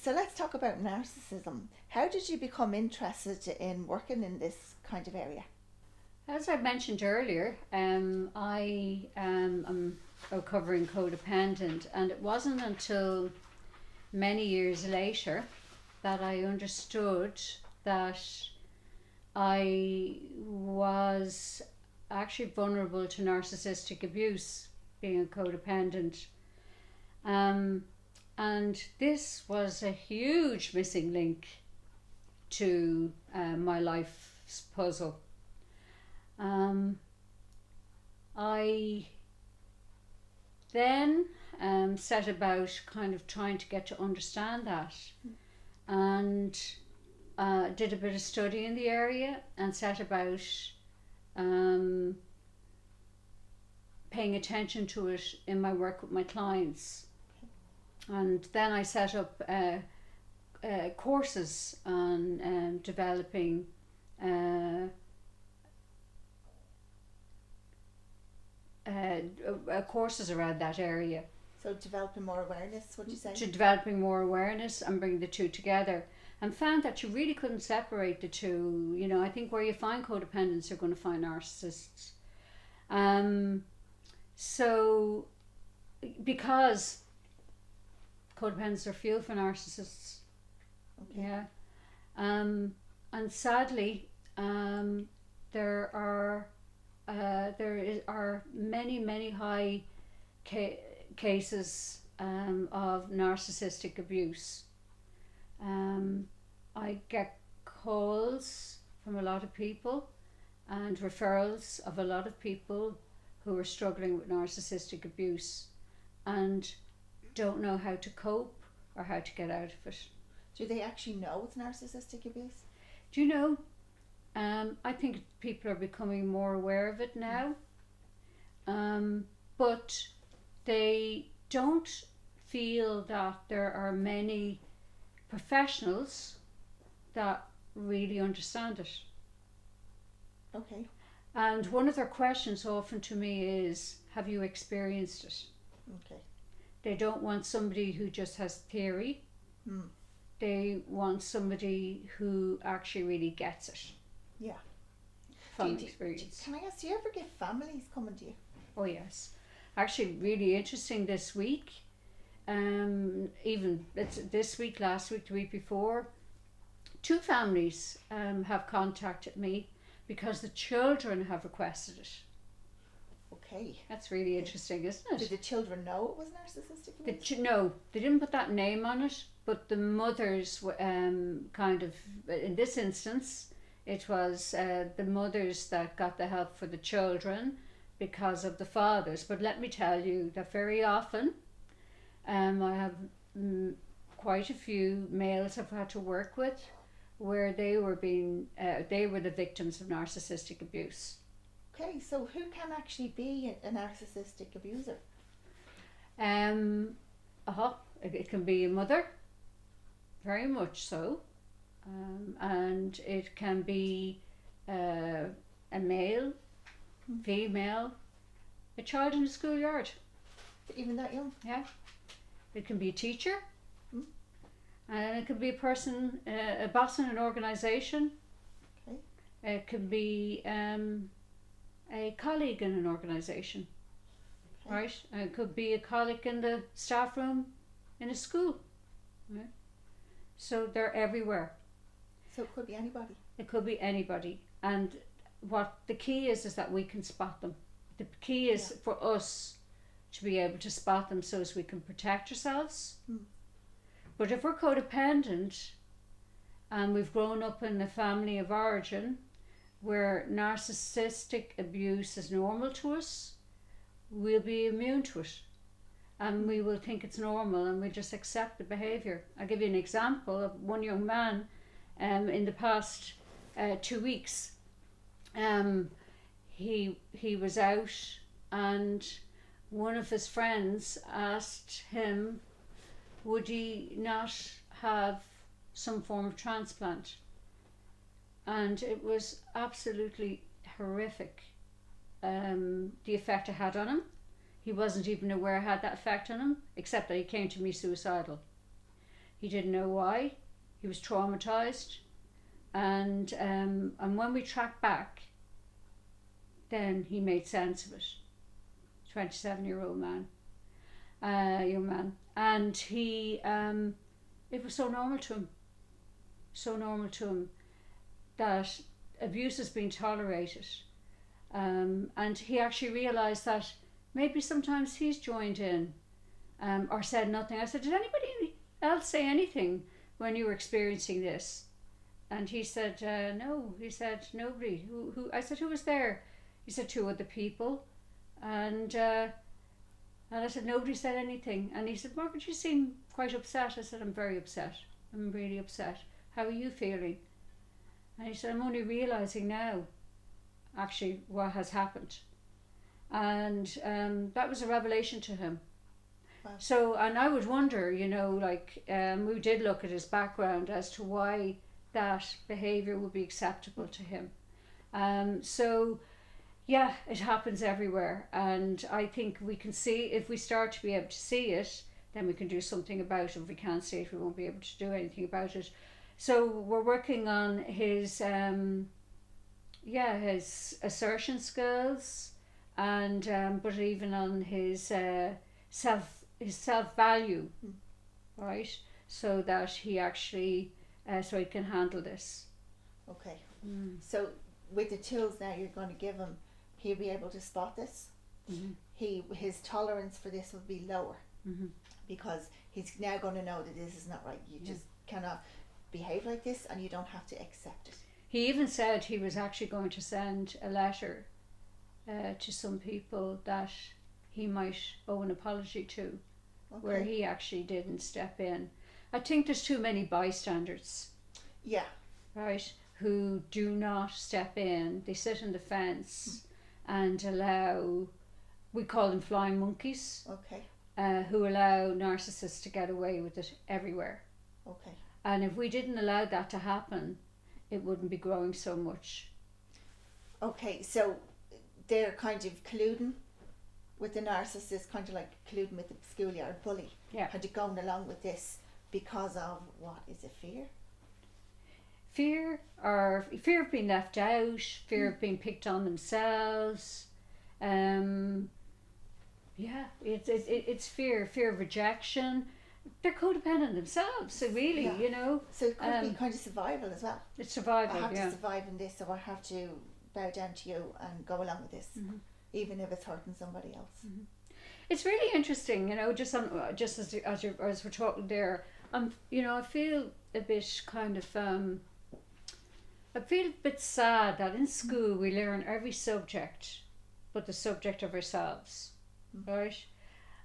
So let's talk about narcissism. How did you become interested in working in this kind of area? As I mentioned earlier, I am a recovering codependent, and it wasn't until many years later that I understood that I was actually vulnerable to narcissistic abuse, being a codependent. Um, and this was a huge missing link to my life's puzzle. I then set about kind of trying to get to understand that, and did a bit of study in the area and set about paying attention to it in my work with my clients. And then I set up courses on developing courses around that area. So developing more awareness, would you say? To developing more awareness and bring the two together, and found that you really couldn't separate the two. You know, I think where you find codependents, you're going to find narcissists. So because codependents are fuel for narcissists. Okay. Yeah. And sadly, there are many high cases of narcissistic abuse. I get calls from a lot of people and referrals of a lot of people who are struggling with narcissistic abuse and don't know how to cope or how to get out of it. Do they actually know it's narcissistic abuse? Do you know, I think people are becoming more aware of it now, but they don't feel that there are many professionals that really understand it. Okay. And one of their questions often to me is, have you experienced it? Okay. They don't want somebody who just has theory. They want somebody who actually really gets it. Yeah. From experience. Can I ask, do you ever get families coming to you? Oh yes. Actually really interesting this week. Even it's this week, last week, the week before, 2 families have contacted me because the children have requested it. Okay. That's really interesting, isn't it? Did the children know it was narcissistic abuse? No, they didn't put that name on it, but the mothers kind of, in this instance, it was the mothers that got the help for the children because of the fathers. But let me tell you that very often, I have quite a few males I've had to work with where they were the victims of narcissistic abuse. Okay, so who can actually be a narcissistic abuser? It can be a mother, very much so, and it can be a male, female, a child in the schoolyard. Even that young? Yeah. It can be a teacher, and it could be a person, a boss in an organisation. Okay. It could be a colleague in an organisation, Okay. right? It could be a colleague in the staff room in a school. Right? So they're everywhere. So it could be anybody. It could be anybody, and what the key is that we can spot them. The key is for us to be able to spot them so as we can protect ourselves. But if we're codependent and we've grown up in a family of origin where narcissistic abuse is normal to us, we'll be immune to it and we will think it's normal and we'll just accept the behaviour. I'll give you an example of one young man in the past 2 weeks. He was out and one of his friends asked him, would he not have some form of transplant? And it was absolutely horrific, the effect it had on him. He wasn't even aware it had that effect on him, except that he came to me suicidal. He didn't know why. He was traumatized, and when we tracked back, then he made sense of it. 27-year-old man, young man, and he it was so normal to him, that abuse has been tolerated, and he actually realized that maybe sometimes he's joined in, or said nothing. I said, did anybody else say anything when you were experiencing this? And he said, no. He said, nobody. Who? I said, who was there? He said, 2 other people. And I said, nobody said anything. And he said, Margaret, you seem quite upset. I said, I'm very upset. I'm really upset. How are you feeling? And he said, I'm only realising now, actually, what has happened. And that was a revelation to him. Wow. So, and I would wonder, you know, like, we did look at his background as to why that behaviour would be acceptable to him. So, yeah, it happens everywhere, and I think we can see, if we start to be able to see it, then we can do something about it. If we can't see it, we won't be able to do anything about it. So we're working on his his assertion skills, and but even on his self value, right? So that he actually so he can handle this. Okay. So with the tools now you're going to give him, he'll be able to spot this. His tolerance for this will be lower, because he's now going to know that this is not right. You just cannot behave like this, and you don't have to accept it. He even said he was actually going to send a letter to some people that he might owe an apology to, where he actually didn't step in. I think there's too many bystanders. Yeah. Right, who do not step in. They sit on the fence and allow, we call them flying monkeys. Okay. Who allow narcissists to get away with it everywhere. Okay. And if we didn't allow that to happen, it wouldn't be growing so much. Okay, so they're kind of colluding with the narcissist, kind of like colluding with the schoolyard bully. Yeah. Kind of going along with this because of, what is it, fear? Fear of being left out, fear of being picked on themselves. It's fear of rejection. They're codependent themselves, so really, you know. So it could be kind of survival as well. It's survival, I have to survive in this, so I have to bow down to you and go along with this, even if it's hurting somebody else. It's really interesting, you know. Just as we're talking there, you know, I feel a bit kind of I feel a bit sad that in school we learn every subject but the subject of ourselves, right?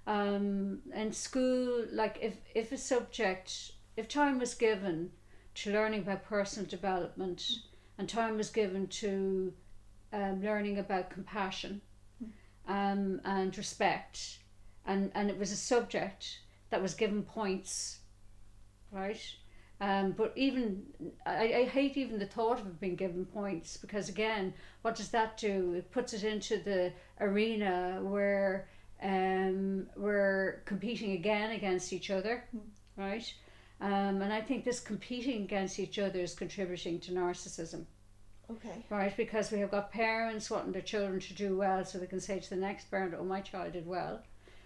In school, like if time was given to learning about personal development, and time was given to learning about compassion and respect, and it was a subject that was given points, right? But even I hate even the thought of it being given points, because again, what does that do? It puts it into the arena where we're competing again against each other, right? And I think this competing against each other is contributing to narcissism. Okay. Right, because we have got parents wanting their children to do well, so they can say to the next parent, "Oh, my child did well,"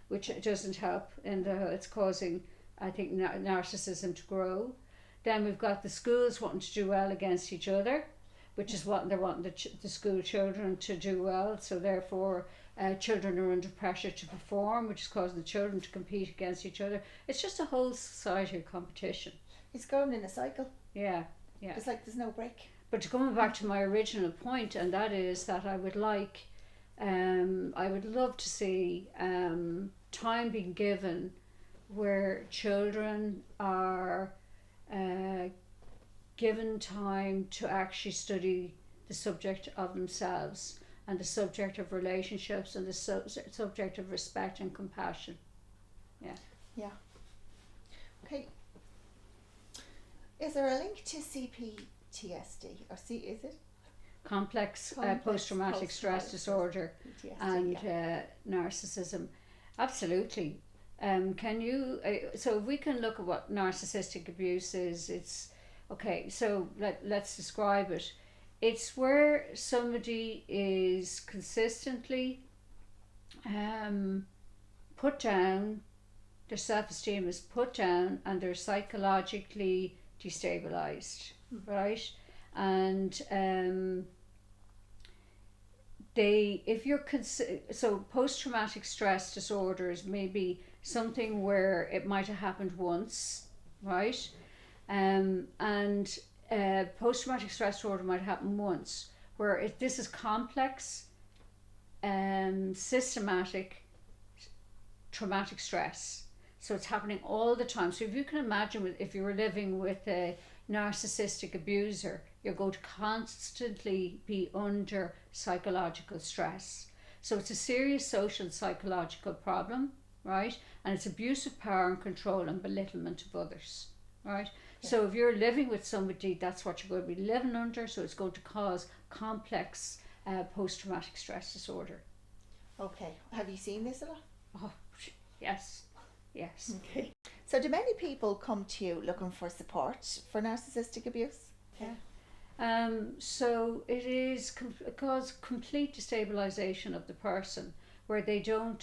which doesn't help. It's causing, I think, narcissism to grow. Then we've got the schools wanting to do well against each other, which is what they're wanting the school children to do well. So therefore, children are under pressure to perform, which is causing the children to compete against each other. It's just a whole society of competition. It's going in a cycle. Yeah. It's like there's no break. But coming back to my original point, and that is that I would love to see time being given where children are given time to actually study the subject of themselves, and the subject of relationships, and the subject of respect and compassion. Yeah. Okay. Is there a link to CPTSD, or is it? Complex post-traumatic stress disorder, PTSD, and narcissism? Absolutely. Can you, so if we can look at what narcissistic abuse is, it's, okay, so let's describe it. It's where somebody is consistently put down, their self-esteem is put down, and they're psychologically destabilized, right? And so post-traumatic stress disorders may be something where it might have happened once, right? And post-traumatic stress disorder might happen once, where this is complex, systematic traumatic stress. So it's happening all the time. So if you can imagine, if you were living with a narcissistic abuser, you're going to constantly be under psychological stress. So it's a serious social and psychological problem, right? And it's abuse of power and control and belittlement of others, right? Yeah. So if you're living with somebody, that's what you're going to be living under. So it's going to cause complex post-traumatic stress disorder. Okay. Have you seen this a lot? Oh, yes. Yes. Okay. So do many people come to you looking for support for narcissistic abuse? Yeah. So it is cause complete destabilization of the person, where they don't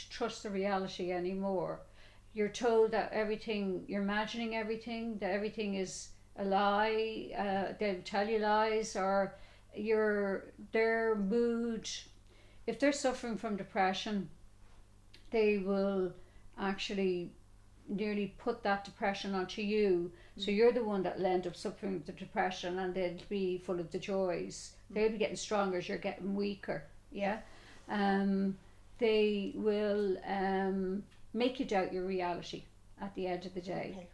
trust the reality anymore. You're told that everything, you're imagining everything, that everything is a lie. They'll tell you lies, or their mood. If they're suffering from depression, they will actually nearly put that depression onto you. So you're the one that will end up suffering with the depression, and they'll be full of the joys. They'll be getting stronger as you're getting weaker. Yeah. They will make you doubt your reality at the end of the day. Okay.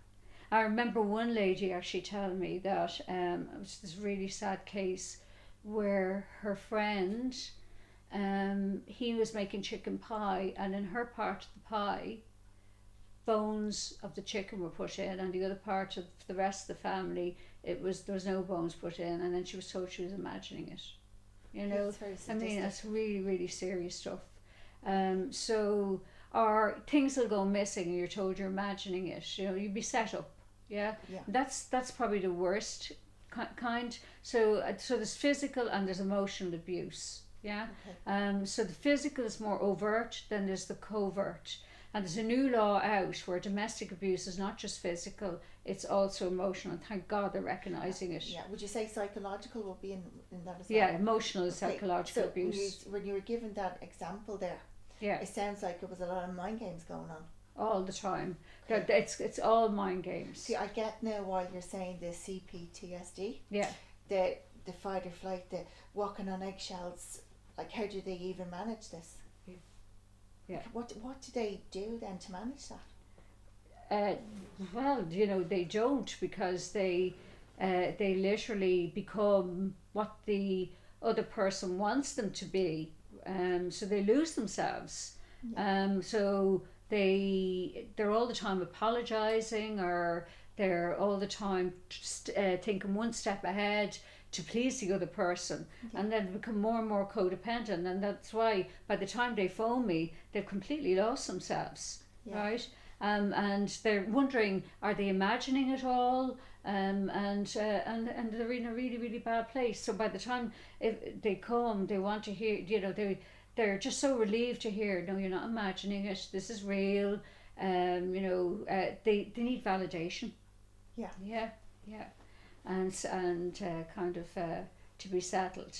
I remember one lady actually telling me that it was this really sad case where her friend, he was making chicken pie, and in her part of the pie, bones of the chicken were put in, and the other part of the rest of the family, there was no bones put in, and then she was told she was imagining it. You know, I mean, that's really, really serious stuff. So, or things will go missing, and you're told you're imagining it. You know, you'd be set up. Yeah. That's probably the worst kind. So there's physical and there's emotional abuse. Yeah. Okay. So the physical is more overt, then there's the covert. And there's a new law out where domestic abuse is not just physical, it's also emotional, and thank God they're recognising it. Yeah, would you say psychological will be in that as well? Yeah, emotional psychological abuse. When you were given that example there, it sounds like it was a lot of mind games going on. All the time. Okay. It's all mind games. See, I get now while you're saying the CPTSD. Yeah. The fight or flight, the walking on eggshells, like how do they even manage this? Yeah. What do they do then to manage that? Well, you know, they don't, because they literally become what the other person wants them to be. So they lose themselves. Yeah. So they're all the time apologizing, or they're all the time thinking one step ahead to please the other person, and then become more and more codependent, and that's why by the time they phone me, they've completely lost themselves, right? And they're wondering, are they imagining it all? And they're in a really, really bad place. So by the time if they come, they want to hear, you know, they're just so relieved to hear, no, you're not imagining it, this is real. You know, they need validation. Yeah. And kind of to be settled.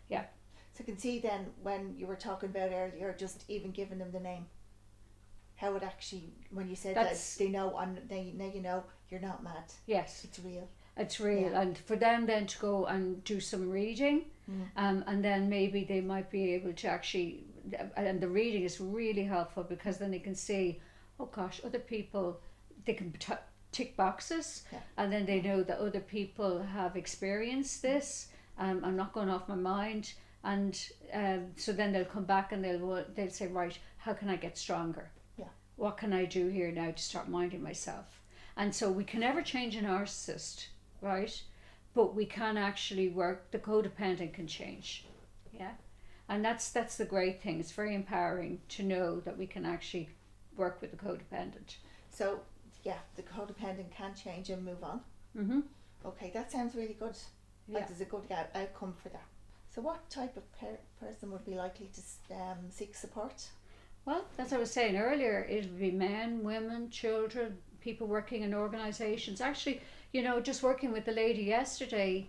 Yeah. So you can see then when you were talking about earlier, just even giving them the name, how it actually, when you said that they know, now you know you're not mad. Yes. It's real. It's real. And for them then to go and do some reading, and then maybe they might be able to actually, and the reading is really helpful, because then they can see, oh gosh, other people, they can tick boxes, and then they know that other people have experienced this. I'm not going off my mind, and so then they'll come back and they'll say, right, how can I get stronger? What can I do here now to start minding myself? And so we can never change a narcissist, right? But we can actually work. The codependent can change, and that's the great thing. It's very empowering to know that we can actually work with the codependent. So, yeah, the codependent can change and move on. Mm-hmm. Okay, that sounds really good. Like Yeah. there's a good outcome for that. So what type of person would be likely to seek support? Well, as I was saying earlier, it would be men, women, children, people working in organisations. Actually, just working with the lady yesterday,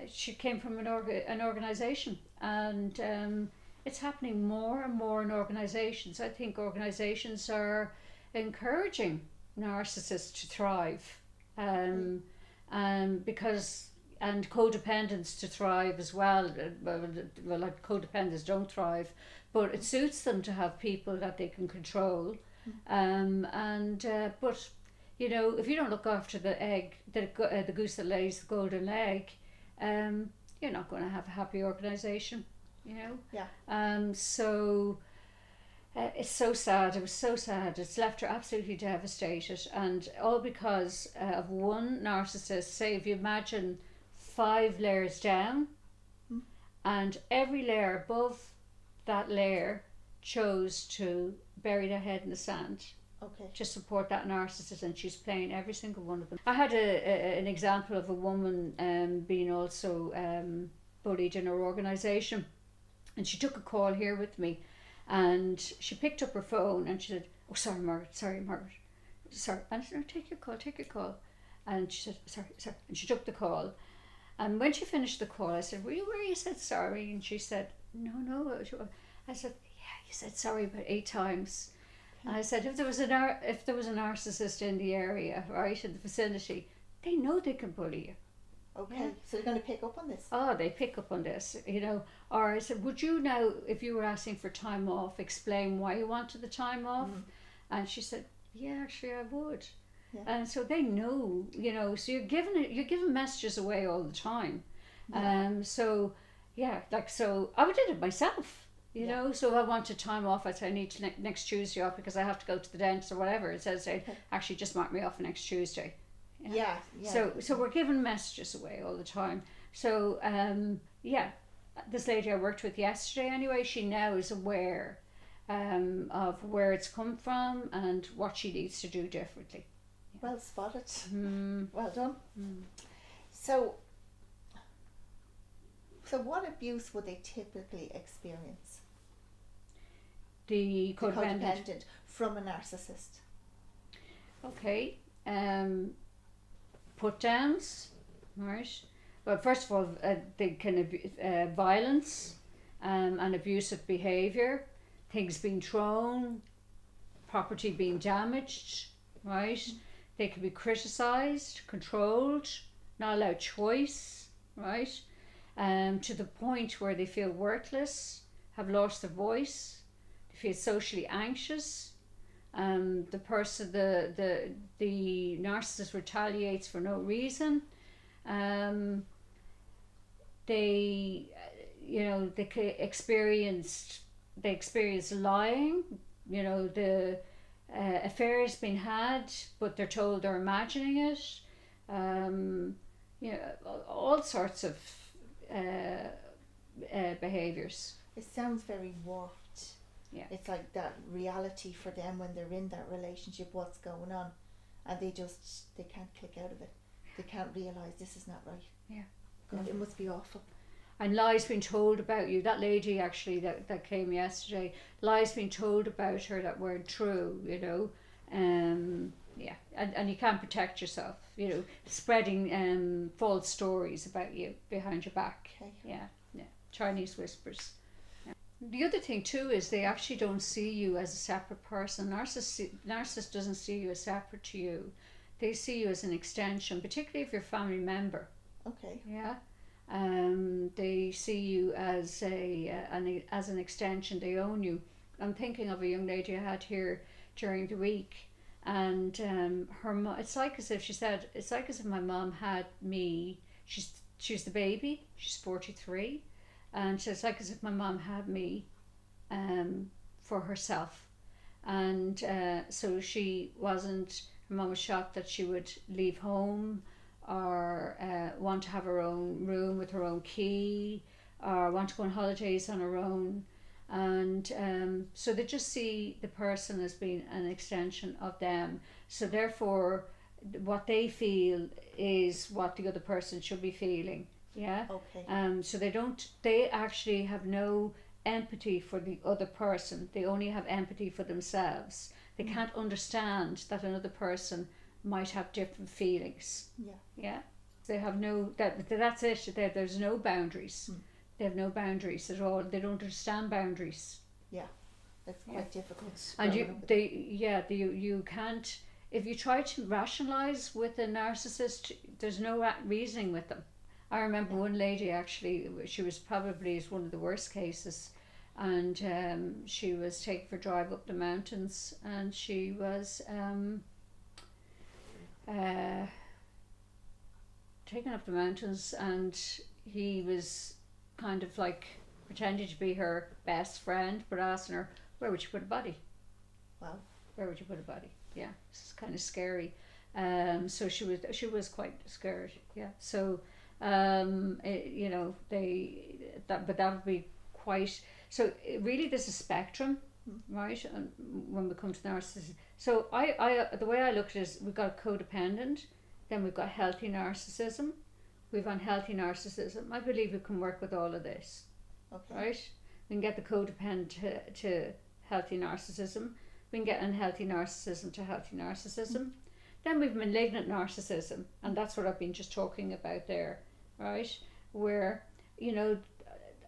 she came from an organisation, and it's happening more and more in organisations. I think organisations are encouraging narcissists to thrive, and codependents to thrive as well. Well, like codependents don't thrive, but it suits them to have people that they can control. But if you don't look after the egg, the goose that lays the golden egg, you're not going to have a happy organisation. Yeah. So it's so sad. It was so sad. It's left her absolutely devastated, and all because of one narcissist. Say, if you imagine 5 layers down, and every layer above that layer chose to bury their head in the sand. Okay. To support that narcissist, and she's playing every single one of them. I had an example of a woman being also bullied in her organisation, and she took a call here with me, and she picked up her phone and she said, "Oh, sorry Margaret, sorry." And I said, "No, take your call. And she said, sorry, and she took the call. And when she finished the call, I said, "Were you where you said sorry?" And she said, No. I said, "Yeah, you said sorry about 8 times." And I said, if there was a narcissist in the area, right, in the vicinity, they know they can bully you. Okay, Yeah. so they're going to pick up on this. Oh, they pick up on this, Or I said, would you now, if you were asking for time off, explain why you wanted the time off? And she said, yeah, actually I would. Yeah. And so they know, so you're giving messages away all the time. Yeah. So I did it myself. So if I wanted time off, I'd say I need to next Tuesday off because I have to go to the dentist or whatever. It says, actually, just mark me off for next Tuesday. Yeah. So we're giving messages away all the time. So this lady I worked with yesterday, anyway, she now is aware of where it's come from and what she needs to do differently. Well spotted. Well done. So what abuse would they typically experience? The codependent from a narcissist. Okay. Put downs, right? Well, first of all, they can violence and abusive behaviour, things being thrown, property being damaged, right? They can be criticised, controlled, not allowed choice, right? To the point where they feel worthless, have lost their voice, they feel socially anxious. The narcissist retaliates for no reason. They experience lying. The affair has been had, but they're told they're imagining it. All sorts of behaviors. It sounds very warped. Yeah. It's like that reality for them when they're in that relationship, what's going on, and they can't click out of it. They can't realise this is not right. Yeah. God, it must be awful. And lies being told about you. That lady actually that came yesterday, lies being told about her that weren't true, and you can't protect yourself, spreading false stories about you behind your back. Okay. Yeah. Chinese whispers. Yeah. The other thing too is they actually don't see you as a separate person. Narcissist doesn't see you as separate to you. They see you as an extension, particularly if you're a family member. Okay. Yeah. They see you as an extension. They own you. I'm thinking of a young lady I had here during the week, and it's like as if she said, it's like as if my mom had me. She's the baby. She's 43, and so it's like as if my mom had me, for herself, and so she wasn't. Her mom was shocked that she would leave home, or want to have her own room with her own key, or want to go on holidays on her own. and so they just see the person as being an extension of them. So therefore, what they feel is what the other person should be feeling. Yeah. Okay. So they actually have no empathy for the other person. They only have empathy for themselves. They can't understand that another person might have different feelings. Yeah. Yeah. They have that's it. There's no boundaries. They have no boundaries at all. They don't understand boundaries. Yeah. That's quite difficult. And you can't, if you try to rationalize with a narcissist, there's no reasoning with them. I remember one lady, actually, she was probably one of the worst cases, and she was taken for a drive up the mountains, and she was taken up the mountains, and he was kind of like pretending to be her best friend, but asking her, where would you put a body? Wow. Where would you put a body? Yeah, it's kind of scary. So she was quite scared. Yeah. So that would be quite. So really, there's a spectrum, right? And when we come to narcissism, so I the way I look at it is we've got codependent, then we've got healthy narcissism, we've unhealthy narcissism. I believe we can work with all of this. Okay. Right? We can get the codependent to healthy narcissism. We can get unhealthy narcissism to healthy narcissism. Then we've malignant narcissism, and that's what I've been just talking about there, right? Where,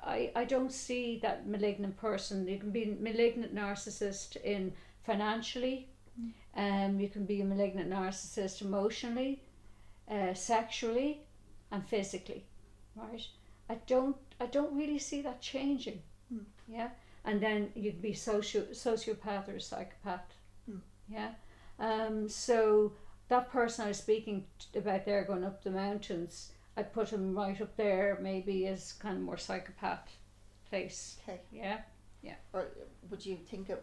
I don't see that malignant person. You can be a malignant narcissist in financially, you can be a malignant narcissist emotionally, sexually, and physically, right? I don't really see that changing. Yeah. And then you'd be sociopath or psychopath. Yeah. So that person I was speaking about there going up the mountains, I put him right up there, maybe as kind of more psychopath place. Okay. Yeah. Yeah. Or would you think of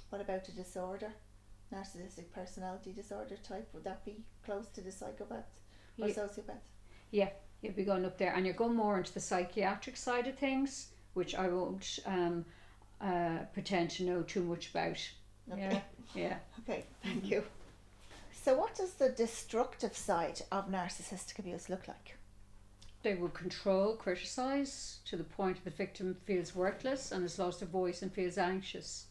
what about a disorder, narcissistic personality disorder type? Would that be close to the psychopath or sociopath? Yeah, you'd be going up there, and you're going more into the psychiatric side of things, which I won't pretend to know too much about. Okay. Yeah. Okay, thank you. So what does the destructive side of narcissistic abuse look like? They will control, criticize to the point the victim feels worthless and has lost their voice and feels anxious.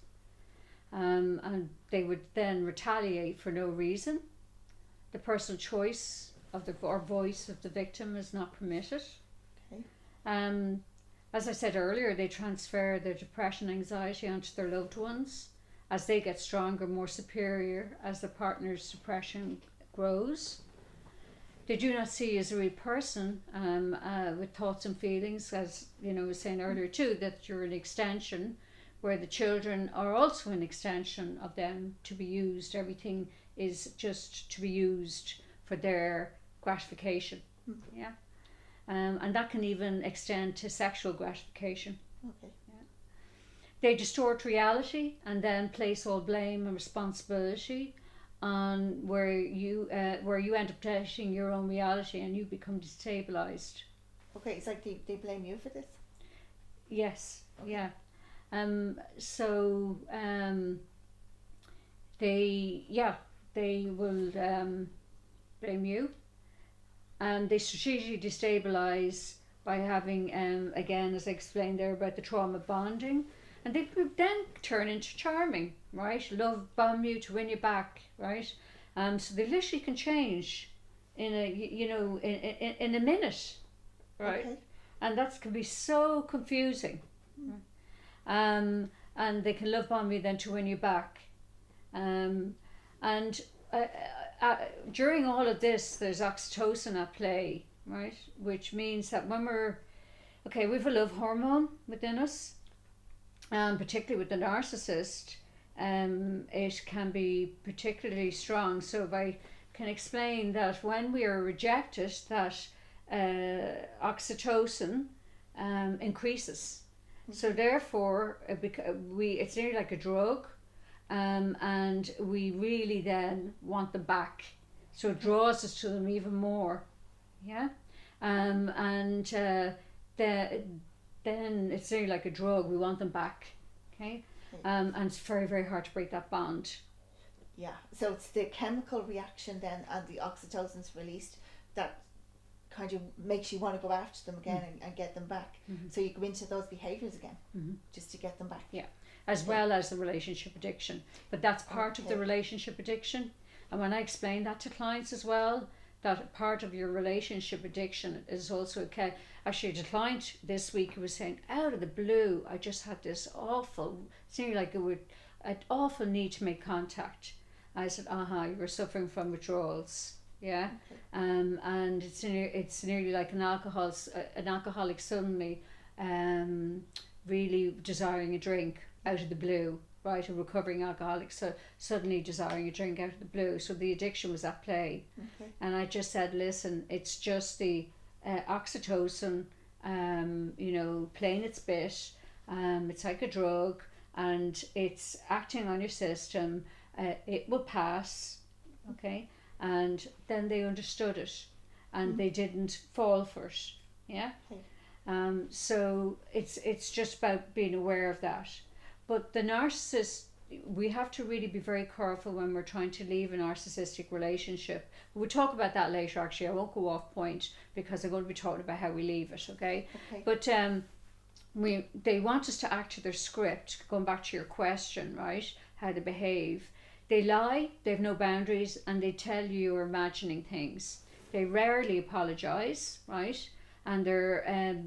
And they would then retaliate for no reason. The personal choice of or voice of the victim is not permitted. Okay. As I said earlier, they transfer their depression, anxiety onto their loved ones as they get stronger, more superior as the partner's depression grows. They do not see as a real person with thoughts and feelings, as I was saying earlier too, that you're an extension, where the children are also an extension of them to be used. Everything is just to be used for their gratification. Yeah. And that can even extend to sexual gratification. Okay. Yeah. They distort reality and then place all blame and responsibility on where you end up taking your own reality and you become destabilized. Okay, it's like they blame you for this? Yes. Okay. Yeah. They will blame you, and they strategically destabilize by having again, as I explained there about the trauma bonding, and they then turn into charming, right? Love bomb you to win you back, right? So they literally can change in in a minute, right? Okay. And that can be so confusing. And they can love bomb you then to win you back. During all of this, there's oxytocin at play, right? Which means that when we have a love hormone within us, particularly with the narcissist, it can be particularly strong. So if I can explain that when we are rejected, that oxytocin increases. So therefore, it's nearly like a drug, and we really then want them back. So it draws us to them even more, yeah. Then then it's nearly like a drug. We want them back. Okay. And it's very, very hard to break that bond. Yeah. So it's the chemical reaction then, and the oxytocin's released, that kind of makes you want to go after them again and get them back. So you go into those behaviours again just to get them back. Yeah. As well as the relationship addiction. But that's part of the relationship addiction. And when I explain that to clients as well, that part of your relationship addiction is also okay. Actually, the client this week was saying, out of the blue, I just had this awful, seemed like an awful need to make contact. I said, you were suffering from withdrawals. Yeah. And it's nearly like an alcoholic suddenly really desiring a drink out of the blue, right? A recovering alcoholic, so suddenly desiring a drink out of the blue. So the addiction was at play. And I just said, listen, it's just the oxytocin, playing its bit. It's like a drug, and it's acting on your system. It will pass, okay? And then they understood it, and they didn't fall for it. Yeah. So it's just about being aware of that. But the narcissist, we have to really be very careful when we're trying to leave a narcissistic relationship. We'll talk about that later. Actually, I won't go off point because I'm going to be talking about how we leave it. Okay. But they want us to act to their script. Going back to your question, right? How to behave. They lie, they have no boundaries, and they tell you you're imagining things. They rarely apologise, right? And they're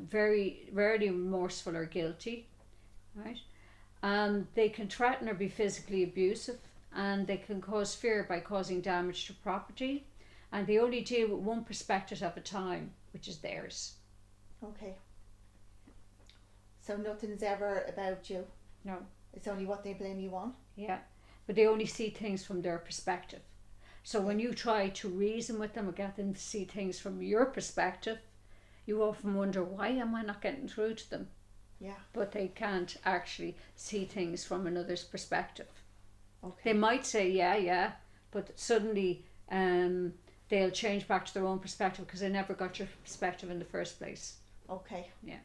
very rarely remorseful or guilty, right? They can threaten or be physically abusive, and they can cause fear by causing damage to property, and they only deal with one perspective at a time, which is theirs. Okay. So nothing's ever about you? No. It's only what they blame you on? Yeah. But they only see things from their perspective. So when you try to reason with them or get them to see things from your perspective, you often wonder, why am I not getting through to them? Yeah. But they can't actually see things from another's perspective. Okay. They might say, yeah, but suddenly they'll change back to their own perspective because they never got your perspective in the first place. Okay. Yeah.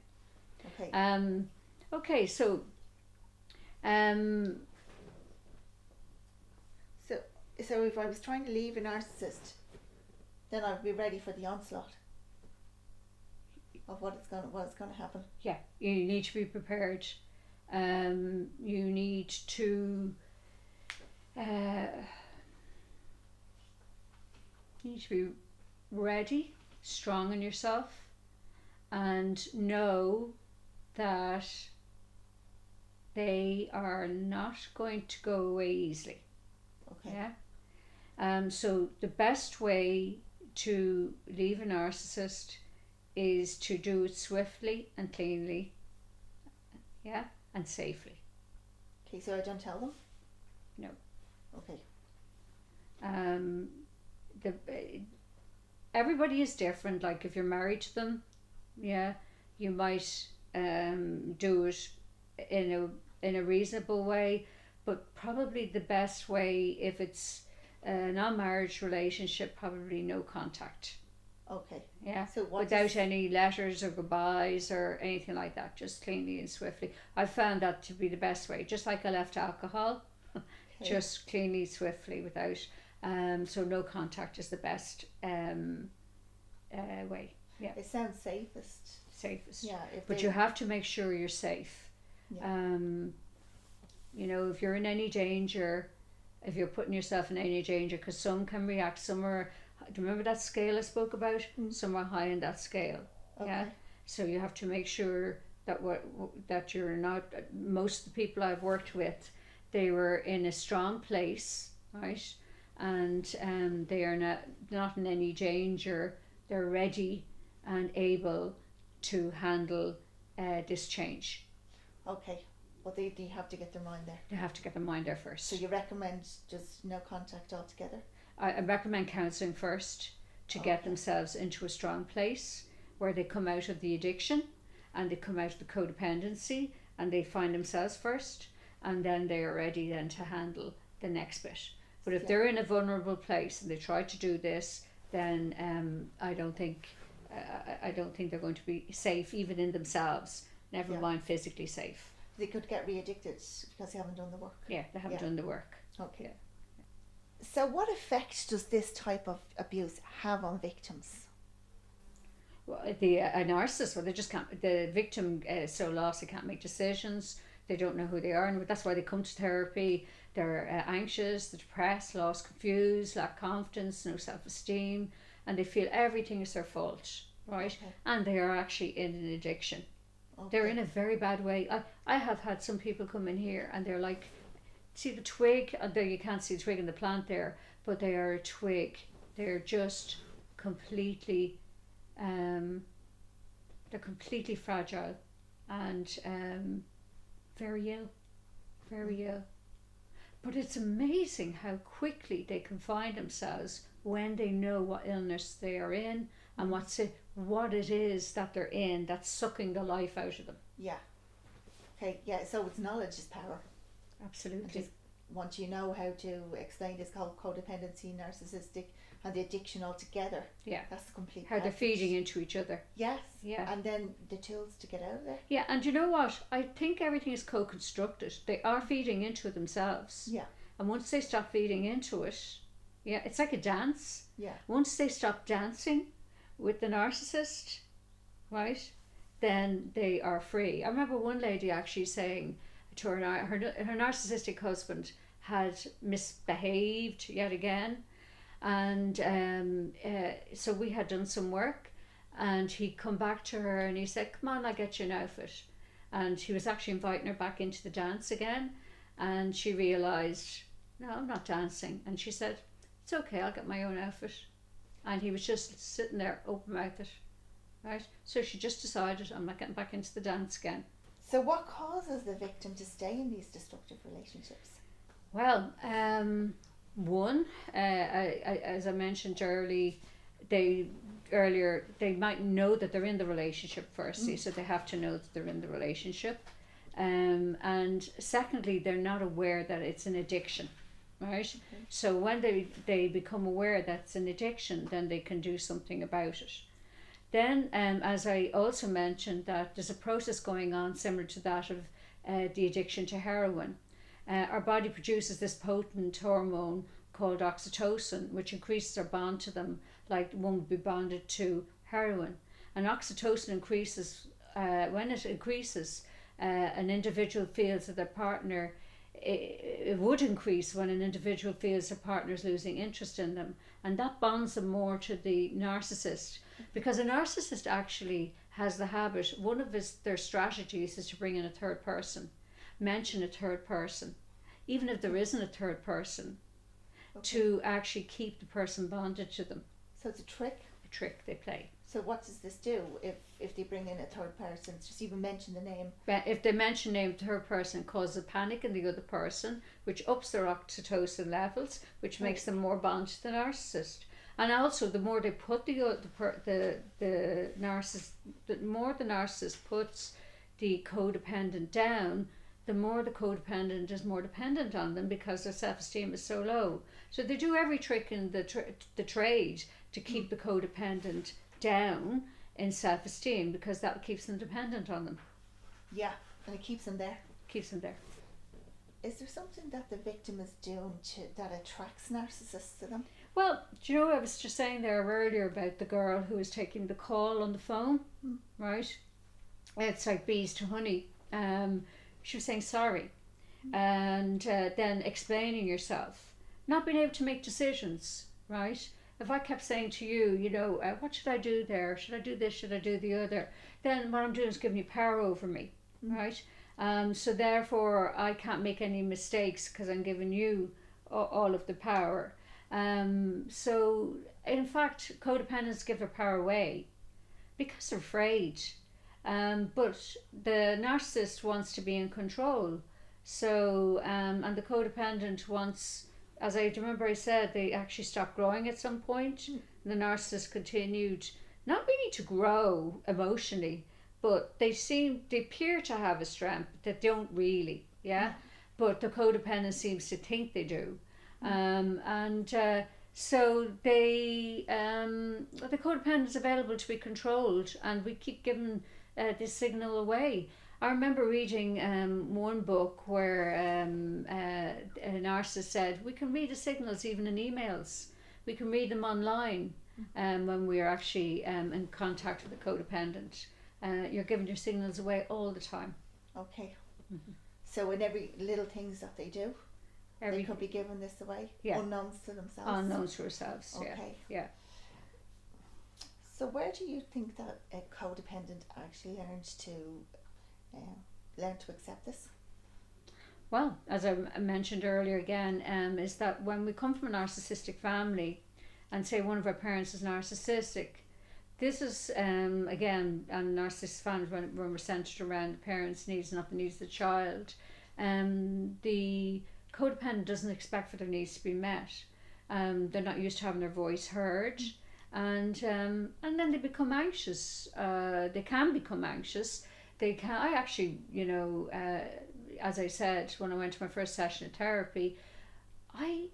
Okay. Okay, so... So if I was trying to leave a narcissist, then I'd be ready for the onslaught of what's going to happen. Yeah, you need to be prepared. You need to be ready, strong in yourself, and know that they are not going to go away easily. Okay. Yeah. So the best way to leave a narcissist is to do it swiftly and cleanly, yeah, and safely. Okay, so I don't tell them? No. Okay. Everybody is different. Like if you're married to them, yeah, you might do it in a reasonable way, but probably the best way, if it's a non-marriage relationship, probably no contact. Okay. Yeah. So without any letters or goodbyes or anything like that, just cleanly and swiftly. I've found that to be the best way. Just like I left alcohol, just cleanly, swiftly, without. So no contact is the best way. Yeah. It sounds safest. Yeah. But you have to make sure you're safe. Yeah. If you're in any danger, if you're putting yourself in any danger, because some can react, some are, do you remember that scale I spoke about? Some are high in that scale. Okay. Yeah. So you have to make sure that you're not, most of the people I've worked with, they were in a strong place, right? And they are not in any danger. They're ready and able to handle this change. Okay. Well, they have to get their mind there. They have to get their mind there first. So you recommend just no contact altogether? I recommend counselling first to get themselves into a strong place where they come out of the addiction and they come out of the codependency and they find themselves first, and then they are ready then to handle the next bit. But if they're in a vulnerable place and they try to do this, then I don't think they're going to be safe even in themselves. never mind physically safe. They could get re-addicted because they haven't done the work. Yeah, they haven't done the work. Okay. Yeah. So what effect does this type of abuse have on victims? Well, a narcissist, well, they just can't. The victim is so lost they can't make decisions. They don't know who they are, and that's why they come to therapy. They're anxious, they're depressed, lost, confused, lack confidence, no self-esteem, and they feel everything is their fault, right? Okay. And they are actually in an addiction. Okay. They're in a very bad way. I have had some people come in here and they're like, see the twig, there you can't see the twig in the plant there, but they are a twig. They're just completely, they're completely fragile and very ill, very ill. But it's amazing how quickly they can find themselves when they know what illness they are in and what it is that they're in that's sucking the life out of them. Yeah. Okay, yeah, so it's knowledge is power. Absolutely. Just once you know how to explain this called codependency, narcissistic, and the addiction altogether. Yeah. That's the complete How they're package. feeding into each other. Yes. Yeah. And then the tools to get out of there. Yeah, and you know what? I think everything is co-constructed. They are feeding into it themselves. Yeah. And once they stop feeding into it, yeah, it's like a dance. Yeah. Once they stop dancing with the narcissist, right, then they are free. I remember one lady actually saying to her narcissistic husband had misbehaved yet again, and so we had done some work, and he'd come back to her and he said, come on, I'll get you an outfit. And he was actually inviting her back into the dance again, and she realised, no, I'm not dancing. And she said, it's okay, I'll get my own outfit. And he was just sitting there open-mouthed, right? So she just decided, I'm not getting back into the dance again. So what causes the victim to stay in these destructive relationships? Well, one, as I mentioned earlier, they might know that they're in the relationship firstly, so they have to know that they're in the relationship. And secondly, they're not aware that it's an addiction. Right, okay. So when they become aware that it's an addiction, then they can do something about it. Then, as I also mentioned, that there's a process going on similar to that of the addiction to heroin. Our body produces this potent hormone called oxytocin, which increases our bond to them, like one would be bonded to heroin. And oxytocin increases when it increases. An individual feels that their partner. It would increase when an individual feels their partner is losing interest in them, and that bonds them more to the narcissist, because a narcissist actually has the habit, one of their strategies is to bring in a third person, mention a third person, even if there isn't a third person, to actually keep the person bonded to them. So it's a trick? A trick they play. So what does this do if they bring in a third person? Just even mention the name. If they mention the name of the third person, it causes a panic in the other person, which ups their oxytocin levels, which makes them more bonded to the narcissist. And also, the more they put the narcissist, the more the narcissist puts the codependent down, the more the codependent is more dependent on them because their self-esteem is so low. So they do every trick in the trade to keep the codependent down in self-esteem, because that keeps them dependent on them. Yeah, and it keeps them there. Keeps them there. Is there something that the victim is doing that attracts narcissists to them? Well, do you know, I was just saying there earlier about the girl who was taking the call on the phone, right? It's like bees to honey. She was saying sorry, and then explaining yourself, not being able to make decisions, right? If I kept saying to you, you know, what should I do there? Should I do this? Should I do the other? Then what I'm doing is giving you power over me, right? So therefore, I can't make any mistakes because I'm giving you all of the power. So in fact, codependents give their power away because they're afraid. But the narcissist wants to be in control. So, and the codependent wants, as I remember I said, they actually stopped growing at some point. The narcissist continued, not really to grow emotionally, but they appear to have a strength that they don't really, but the codependent seems to think they do. So the codependent is available to be controlled, and we keep giving this signal away. I remember reading one book where a narcissist said, we can read the signals even in emails. We can read them online when we are actually in contact with a codependent. You're giving your signals away all the time. Okay. So in every little things that they do, they could be giving this away, unknowns to themselves. Unknowns to ourselves, yeah. So where do you think that a codependent actually learns to accept this? Well, as I mentioned earlier again, is that when we come from a narcissistic family and say one of our parents is narcissistic, this is, again, and narcissistic families when we're centered around the parents' needs, not the needs of the child, the codependent doesn't expect for their needs to be met. They're not used to having their voice heard. And then they become anxious. They can become anxious. I actually, as I said, when I went to my first session of therapy, I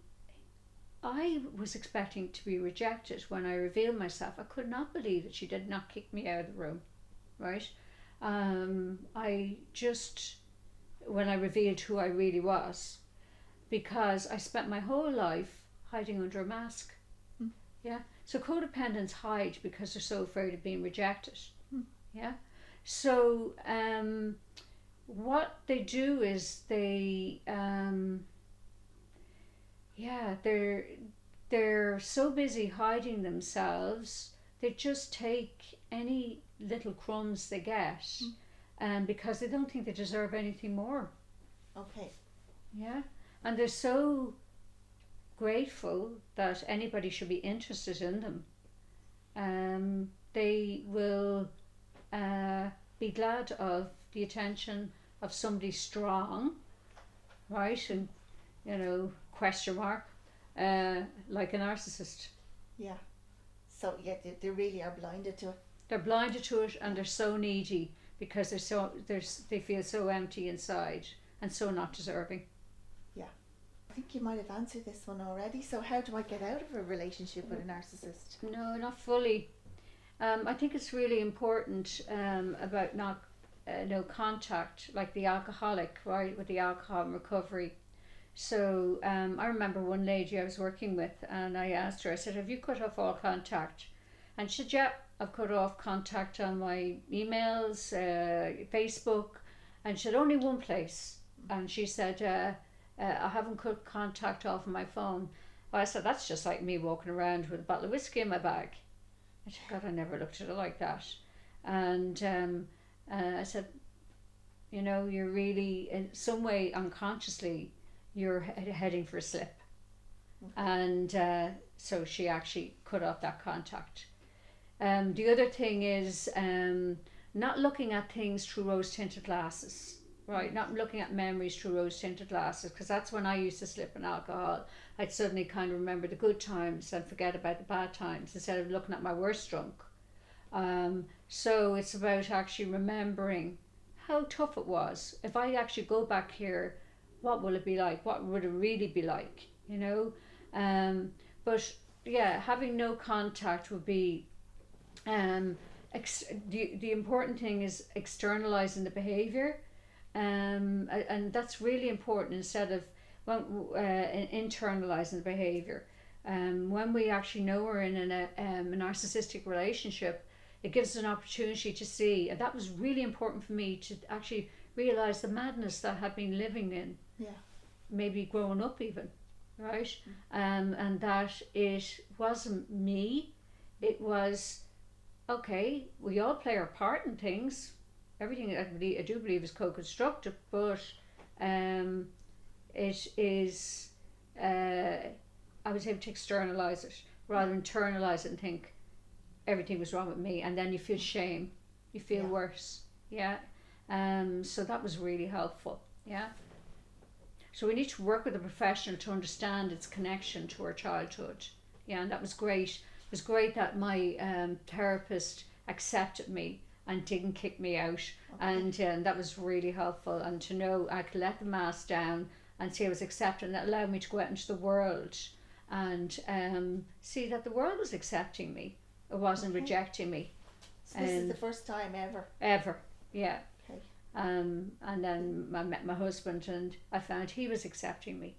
was expecting to be rejected when I revealed myself. I could not believe that she did not kick me out of the room, right? I just, when I revealed who I really was, because I spent my whole life hiding under a mask. Yeah. So codependents hide because they're so afraid of being rejected. Yeah. So what they do is they're so busy hiding themselves, they just take any little crumbs they get, because they don't think they deserve anything more. Okay. Yeah. And they're so grateful that anybody should be interested in them. They will be glad of the attention of somebody strong, right? And question mark, like a narcissist. Yeah. So they really are blinded to it. They're blinded to it, and they're so needy because they feel so empty inside and so not deserving. I think you might have answered this one already. So how do I get out of a relationship with a narcissist? No, not fully. I think it's really important about no contact, like the alcoholic, right, with the alcohol and recovery. So I remember one lady I was working with, and I asked her, I said, have you cut off all contact? And she said, yeah, I've cut off contact on my emails, Facebook. And she said, only one place. And she said, I haven't cut contact off on my phone. Well, I said, that's just like me walking around with a bottle of whiskey in my bag. And she said, God, I never looked at it like that. And I said, you're really, in some way, unconsciously, you're heading for a slip. And so she actually cut off that contact. The other thing is not looking at things through rose-tinted glasses. Right, not looking at memories through rose-tinted glasses, because that's when I used to slip in alcohol. I'd suddenly kind of remember the good times and forget about the bad times instead of looking at my worst drunk. So it's about actually remembering how tough it was. If I actually go back here, what will it be like? What would it really be like? But yeah, having no contact would be the important thing is externalizing the behavior. And that's really important instead of internalizing the behavior. When we actually know we're in a narcissistic relationship, it gives us an opportunity to see, and that was really important for me to actually realize the madness that I had been living in, maybe growing up even, right? And that it wasn't me, it was, okay, we all play our part in things. Everything I do believe is co-constructive, but it is, I was able to externalize it rather than internalize it and think everything was wrong with me, and then you feel shame, you feel worse. So that was really helpful. So we need to work with a professional to understand its connection to our childhood. And that was great. It was great that my therapist accepted me and didn't kick me out, and that was really helpful. And to know I could let the mask down and see I was accepted, and that allowed me to go out into the world and see that the world was accepting me. It wasn't rejecting me. So this is the first time ever? Ever, yeah. Okay. And then I met my husband and I found he was accepting me.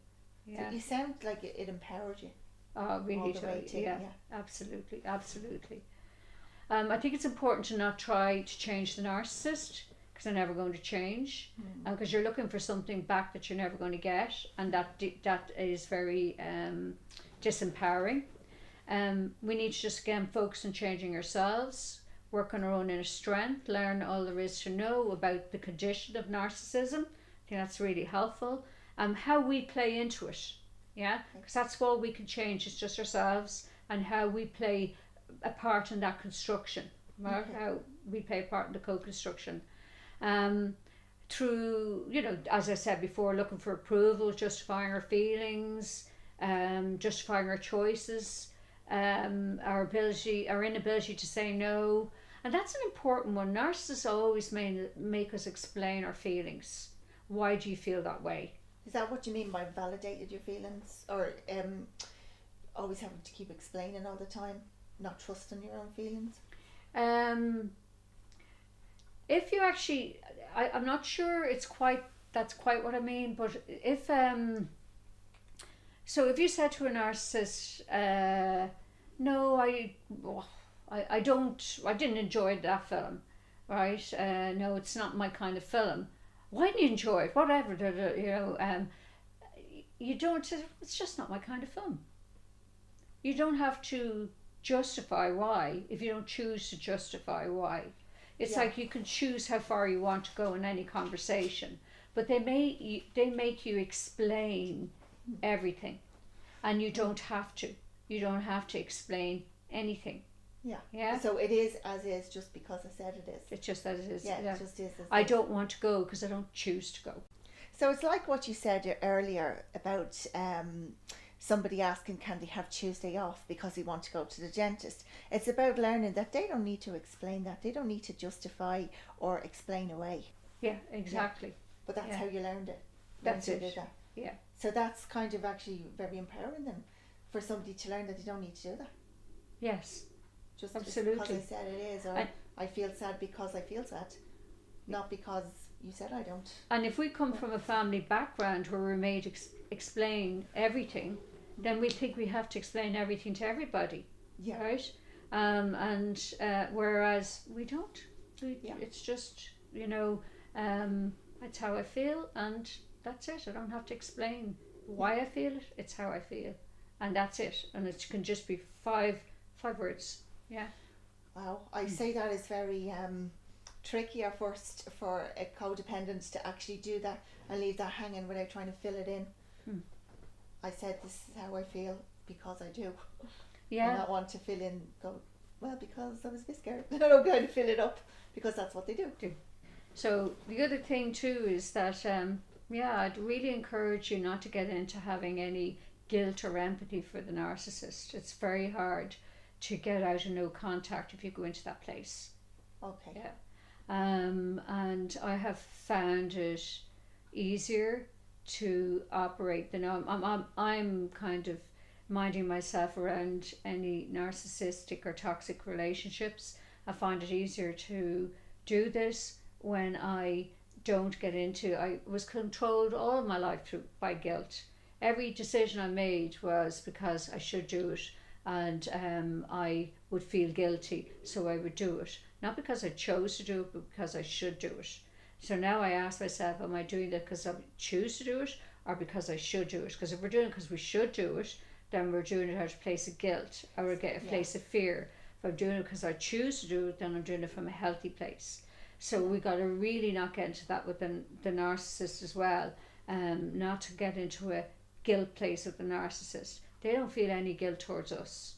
Yeah. So you sound like it empowered you. Oh, really? All the way to, yeah, absolutely. I think it's important to not try to change the narcissist, because they're never going to change, because you're looking for something back that you're never going to get, and that is very disempowering. We need to just again focus on changing ourselves, work on our own inner strength, learn all there is to know about the condition of narcissism. I think that's really helpful. How we play into it, yeah, because that's all we can change. It's just ourselves and how we play a part in that construction, right? Okay. How we play a part in the co-construction. Through, as I said before, looking for approval, justifying our feelings, justifying our choices, our inability to say no. And that's an important one. Narcissists always make us explain our feelings. Why do you feel that way? Is that what you mean by validated your feelings? Or always having to keep explaining all the time? Not trusting your own feelings? If you actually, I'm not sure that's quite what I mean, but if so if you said to a narcissist, no, I didn't enjoy that film, right? No, it's not my kind of film. Why didn't you enjoy it? Whatever, you don't. It's just not my kind of film. You don't have to justify why if you don't choose to justify why. It's like you can choose how far you want to go in any conversation, but they make you explain everything, and you don't have to. You don't have to explain anything. Yeah. Yeah. So it is as is just because I said it is. It's just as it is. Yeah, it just is as I is. don't want to go because I don't choose to go. So it's like what you said earlier about somebody asking can they have Tuesday off because they want to go to the dentist. It's about learning that they don't need to explain that. They don't need to justify or explain away. Yeah, exactly. Yeah. But that's how you learned it. That's it. Did that. Yeah. So that's kind of actually very empowering then for somebody to learn that they don't need to do that. Yes. Just absolutely. because I said it is, or I feel sad because I feel sad, not because you said I don't. And if we come from a family background where we're made explain everything, then we think we have to explain everything to everybody, right? Whereas we don't. It's just, it's how I feel, and that's it. I don't have to explain why I feel it. It's how I feel, and that's it. And it can just be five words. Yeah. Wow, I say that is very tricky at first for a codependent to actually do that and leave that hanging without trying to fill it in. I said this is how I feel because I do. Yeah. And not want to fill in, go, well, because I was a bit scared. I don't kind of fill it up because that's what they do. So the other thing too is that, I'd really encourage you not to get into having any guilt or empathy for the narcissist. It's very hard to get out of no contact if you go into that place. Okay. Yeah. And I have found it easier to operate than I'm kind of minding myself around any narcissistic or toxic relationships. I find it easier to do this when I don't get into. I was controlled all of my life by guilt. Every decision I made was because I should do it, and I would feel guilty, so I would do it. Not because I chose to do it, but because I should do it. So now I ask myself, am I doing it because I choose to do it or because I should do it? Because if we're doing it because we should do it, then we're doing it out of a place of guilt or a place of fear. If I'm doing it because I choose to do it, then I'm doing it from a healthy place. So we got to really not get into that with the narcissist as well. Not to get into a guilt place with the narcissist. They don't feel any guilt towards us.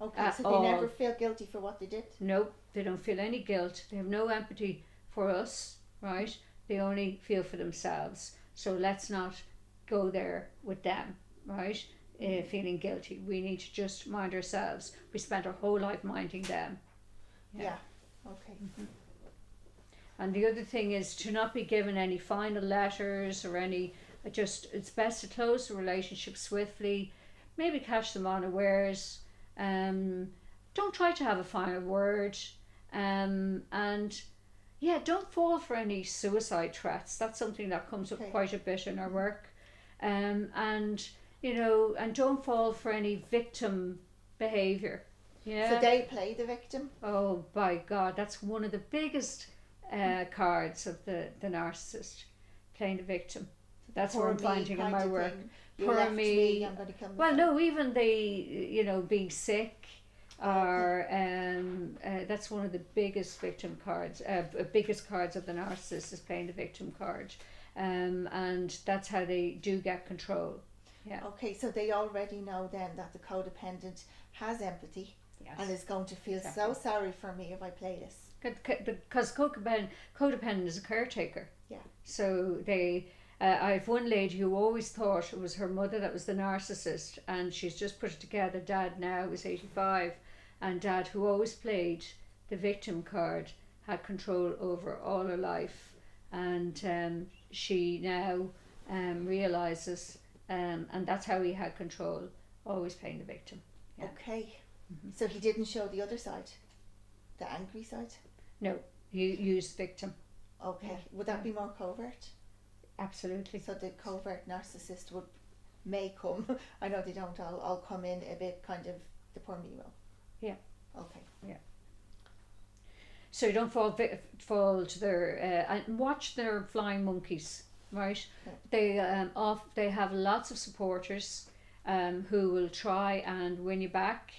Okay, so they never feel guilty for what they did? Nope, they don't feel any guilt. They have no empathy for us, right? They only feel for themselves. So let's not go there with them, right? Feeling guilty. We need to just mind ourselves. We spent our whole life minding them. Yeah. Okay. Mm-hmm. And the other thing is to not be given any final letters or any. It's best to close the relationship swiftly. Maybe catch them unawares. Don't try to have a final word. And yeah, don't fall for any suicide threats. That's something that comes up quite a bit in our work. And don't fall for any victim behaviour. Yeah. So they play the victim? Oh, by God, that's one of the biggest cards of the narcissist, playing the victim. That's what I'm finding in my work. Poor me. I'm going to come. Well, no, even being sick, or that's one of the biggest victim cards, biggest cards of the narcissist is playing the victim card. And that's how they do get control. Yeah. Okay, so they already know then that the codependent has empathy. Yes. And is going to feel so sorry for me if I play this. Because codependent is a caretaker. Yeah. So I have one lady who always thought it was her mother that was the narcissist, and she's just put it together. Dad now is 85, and Dad, who always played the victim card, had control over all her life, and she now realizes, and that's how he had control, always playing the victim. Yeah. Okay. So he didn't show the other side, the angry side? No, he used victim. Okay. Yeah. Would that be more covert? Absolutely. So the covert narcissist may come, I know they don't all come in a bit kind of the poor me role. Yeah. Okay. Yeah. So you don't fall to their and watch their flying monkeys, right? Yeah. They have lots of supporters who will try and win you back,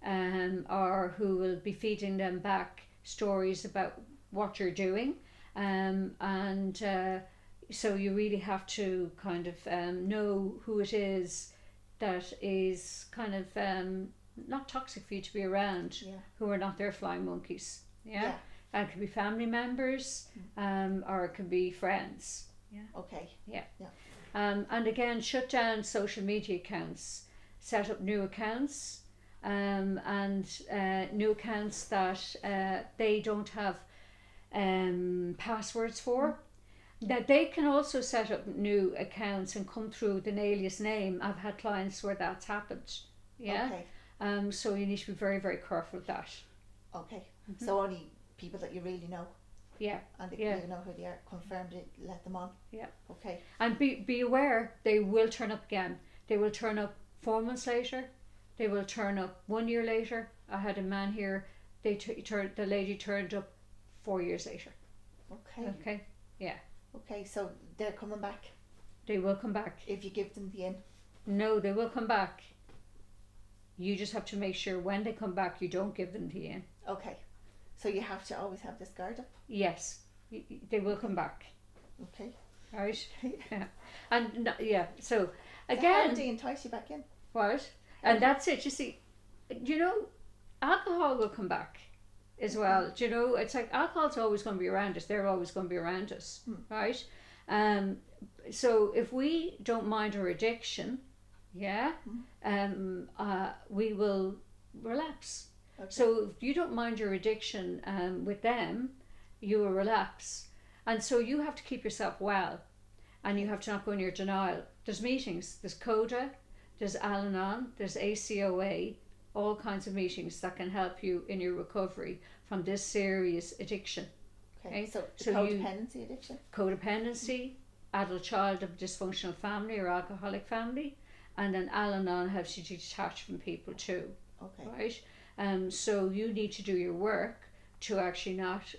or who will be feeding them back stories about what you're doing, so you really have to kind of know who it is that is kind of not toxic for you to be around, who are not their flying monkeys. Yeah. And it could be family members, or it could be friends. Yeah. Okay. Yeah. And again, shut down social media accounts, set up new accounts, and new accounts that they don't have passwords for. That they can also set up new accounts and come through with an alias name. I've had clients where that's happened. Yeah. Okay. So you need to be very, very careful with that. Okay. Mm-hmm. So only people that you really know. Yeah. And you know who they are, confirmed it, let them on. Yeah. Okay. And be aware, they will turn up again. They will turn up 4 months later. They will turn up 1 year later. I had a man here, the lady turned up 4 years later. Okay. Okay. Yeah. Okay, so they're coming back. They will come back. If you give them the in. No, they will come back. You just have to make sure when they come back, you don't give them the in. Okay. So you have to always have this guard up? Yes. They will come back. Okay. Right? Yeah. And so again. So how do they entice you back in? What? And that's it. You see, alcohol will come back as well. It's like alcohol's always going to be around us. They're always going to be around us, right? So if we don't mind our addiction, we will relapse. Okay. So if you don't mind your addiction with them, you will relapse. And so you have to keep yourself well, and you have to not go in your denial. There's meetings. There's CODA, there's Al-Anon, there's ACOA, all kinds of meetings that can help you in your recovery from this serious addiction. Okay. So codependency addiction? Codependency, adult child of dysfunctional family or alcoholic family, and then Al-Anon helps you to detach from people too. Okay. Right? So you need to do your work to actually not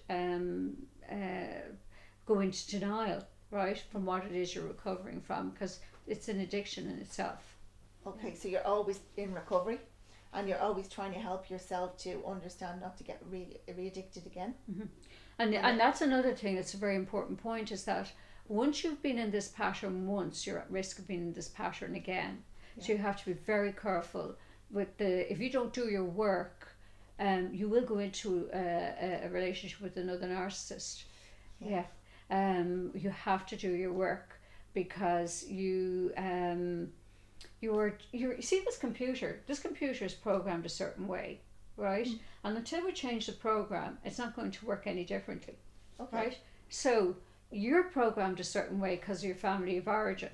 go into denial, right, from what it is you're recovering from, because it's an addiction in itself. Okay, so you're always in recovery, and you're always trying to help yourself to understand not to get re-addicted again. Mm-hmm. And that's another thing that's a very important point, is that once you've been in this pattern once, you're at risk of being in this pattern again. Yeah. So you have to be very careful if you don't do your work, you will go into a relationship with another narcissist. Yeah. You have to do your work, because you see this computer is programmed a certain way, right? And until we change the program, it's not going to work any differently. Okay. Right? So you're programmed a certain way because of your family of origin,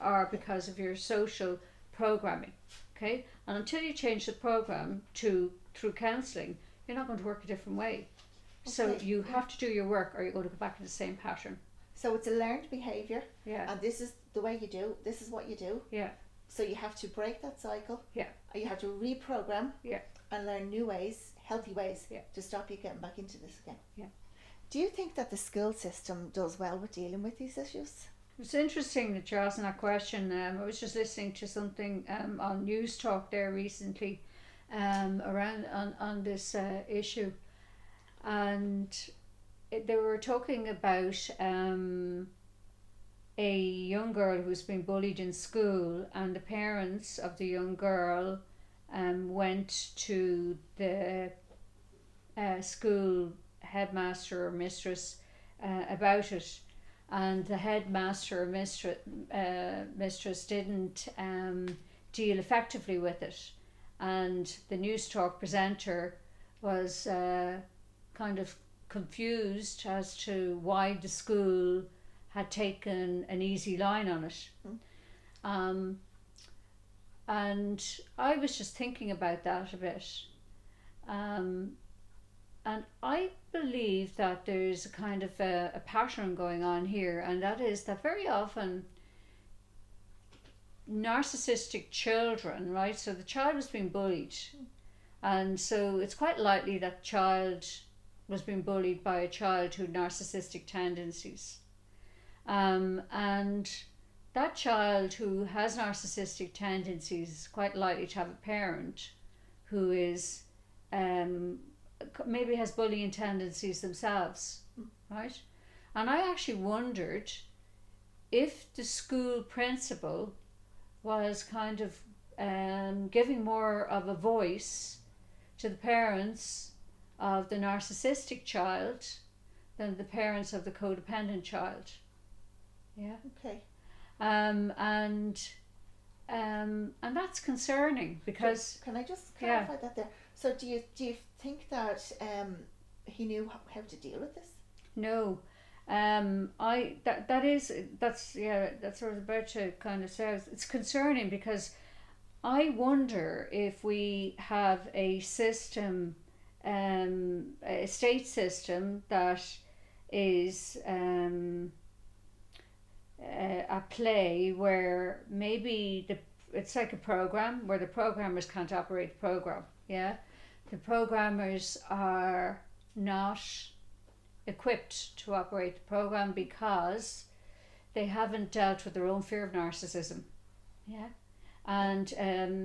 or because of your social programming. Okay. And until you change the program through counselling, you're not going to work a different way. So Okay. you have to do your work or you're going to go back in the same pattern. So it's a learned behaviour, Yeah. and this is the way you do. This is what you do. Yeah. So you have to break that cycle. Yeah. You have to reprogram. Yeah. And learn new ways, healthy ways, Yeah. to stop you getting back into this again. Yeah. Do you think that the school system does well with dealing with these issues? It's interesting that you're asking that question. I was just listening to something on News Talk there recently around on this issue, and they were talking about a young girl who's been bullied in school, and the parents of the young girl went to the school headmaster or mistress about it, and the headmaster or mistress didn't deal effectively with it, and the News Talk presenter was kind of confused as to why the school had taken an easy line on it. And I was just thinking about that a bit. And I believe that there's a kind of a pattern going on here, and that is that very often narcissistic children, right? So the child was being bullied, and so it's quite likely that child was being bullied by a child who had narcissistic tendencies. And that child who has narcissistic tendencies is quite likely to have a parent who is maybe has bullying tendencies themselves, right? And I actually wondered if the school principal was kind of giving more of a voice to the parents of the narcissistic child than the parents of the codependent child. Yeah. Okay. And that's concerning because. So can I just clarify that there? So do you think that he knew how to deal with this? No, that's what I was about to kind of say. It's concerning because I wonder if we have a system, a state system that is at play where maybe it's like a program where the programmers can't operate the program. Yeah, the programmers are not equipped to operate the program because they haven't dealt with their own fear of narcissism. Yeah, and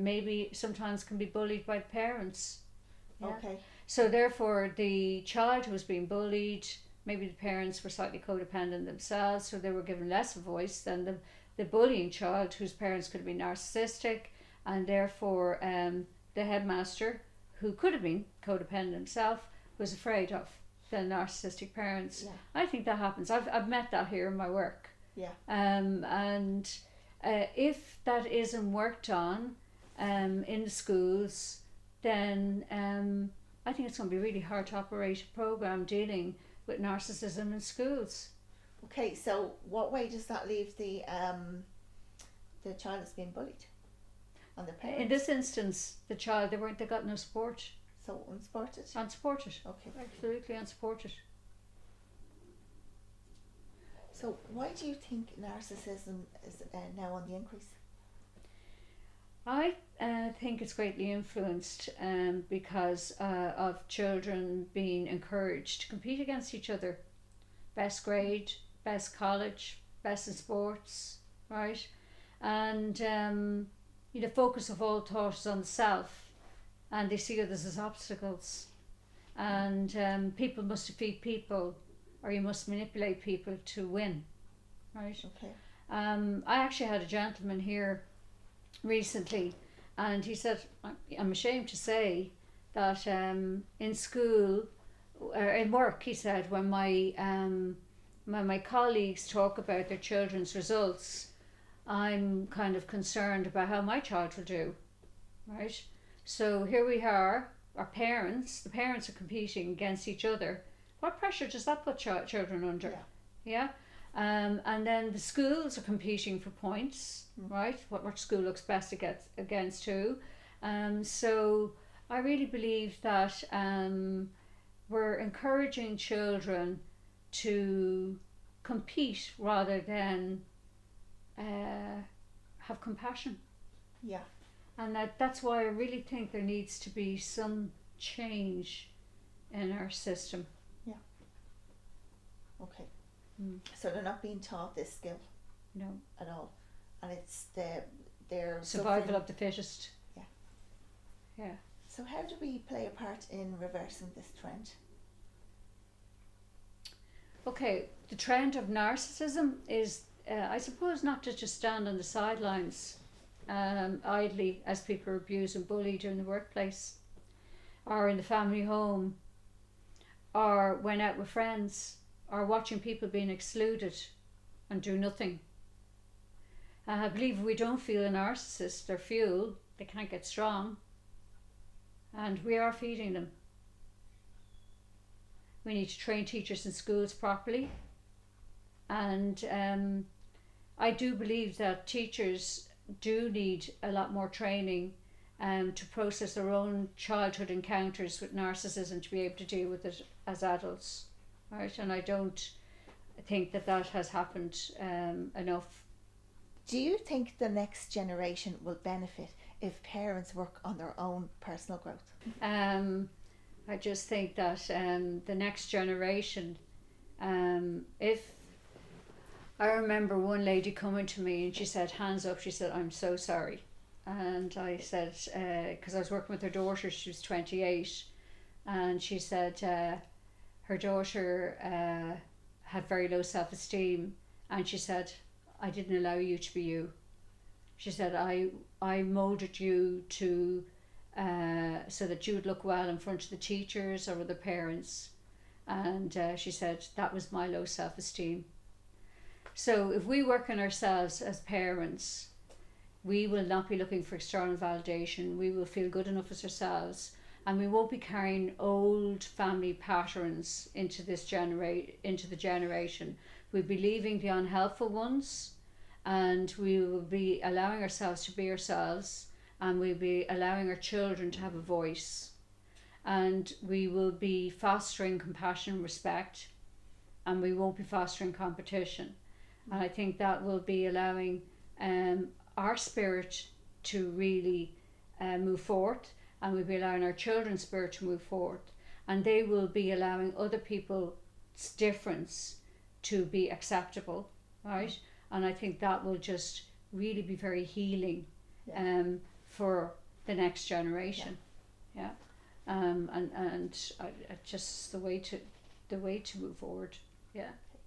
maybe sometimes can be bullied by the parents. Yeah? Okay. So therefore, the child who was being bullied, maybe the parents were slightly codependent themselves, so they were given less of a voice than the bullying child whose parents could have been narcissistic, and therefore the headmaster, who could have been codependent himself, was afraid of the narcissistic parents. Yeah. I think that happens. I've met that here in my work. Yeah. And if that isn't worked on in the schools, then I think it's going to be really hard to operate a program dealing with narcissism in schools. Okay, so what way does that leave the child that's being bullied on the parents? In this instance, the child, they got no support. So unsupported? Unsupported. Okay. Absolutely unsupported. So why do you think narcissism is now on the increase? I think it's greatly influenced because of children being encouraged to compete against each other. Best grade, best college, best in sports, right? And the focus of all thought is on the self, and they see others as obstacles. And people must defeat people, or you must manipulate people to win, right? Okay. I actually had a gentleman here recently, and he said, I'm ashamed to say that in school or in work, he said, when my colleagues talk about their children's results, I'm kind of concerned about how my child will do, right? So here we are, the parents are competing against each other. What pressure does that put children under? Yeah. And then the schools are competing for points, right? What school looks best against who. So I really believe that we're encouraging children to compete rather than have compassion. Yeah. And that's why I really think there needs to be some change in our system. Okay. So they're not being taught this skill No. at all, and it's their Survival suffering. of the fittest. Yeah. Yeah. So how do we play a part in reversing this trend? Okay, the trend of narcissism is, I suppose, not to just stand on the sidelines idly as people are abused and bullied in the workplace or in the family home or when out with friends or watching people being excluded and do nothing. I believe if we don't feel a narcissist their fuel, they can't get strong, and we are feeding them. We need to train teachers in schools properly, and I do believe that teachers do need a lot more training to process their own childhood encounters with narcissism to be able to deal with it as adults, right? And I don't think that has happened enough. Do you think the next generation will benefit if parents work on their own personal growth? I just think that the next generation, if I remember one lady coming to me and she said, hands up, she said, I'm so sorry. And I said, because I was working with her daughter, she was 28, and she said her daughter had very low self-esteem, and she said, I didn't allow you to be you. She said, I moulded you to so that you would look well in front of the teachers or other parents, and she said that was my low self-esteem. So if we work on ourselves as parents, we will not be looking for external validation. We will feel good enough as ourselves, and we won't be carrying old family patterns into the generation. We'll be leaving the unhelpful ones, and we will be allowing ourselves to be ourselves, and we'll be allowing our children to have a voice, and we will be fostering compassion and respect, and we won't be fostering competition. And I think that will be allowing our spirit to really move forward, and we'll be allowing our children's spirit to move forward, and they will be allowing other people's difference to be acceptable, right? And I think that will just really be very healing for the next generation. And just the way to move forward. Yeah.